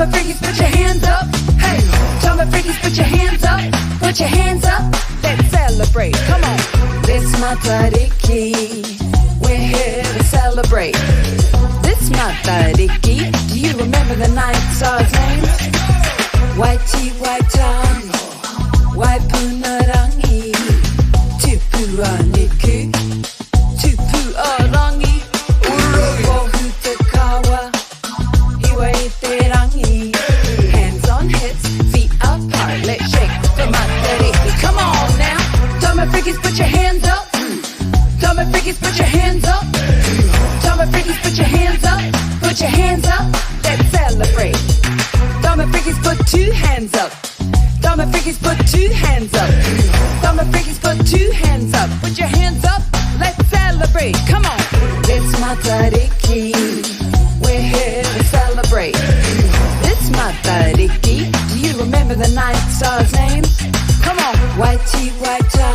Tama-Freakies, put your hands up. Hey, Tama-Freakies, put your hands up. Put your hands up. Let's celebrate. Come on. This Matariki, we're here to celebrate. This Matariki, do you remember the night stars' names? Waiti Waitani, Waipunarangi, Tupu Aniku, Tupu Arangi, Urobo Hutakawa, Iwaiterangi. Hands on hips, feet apart, let's shake the Matariki. Come on now, Tama-Freakies, put your hands up. Tama-Freakies, put your hands up. Tama-Freakies, put your hands up. Put your hands up, let's celebrate. Tama-Freakies, put two hands up. Tama-Freakies, put two hands up. Tama-Freakies, put two hands up. Put your hands up, let's celebrate. Come on. This Matariki, we're here to celebrate. This Matariki, do you remember the night stars' names? Come on. Waiti Waitani,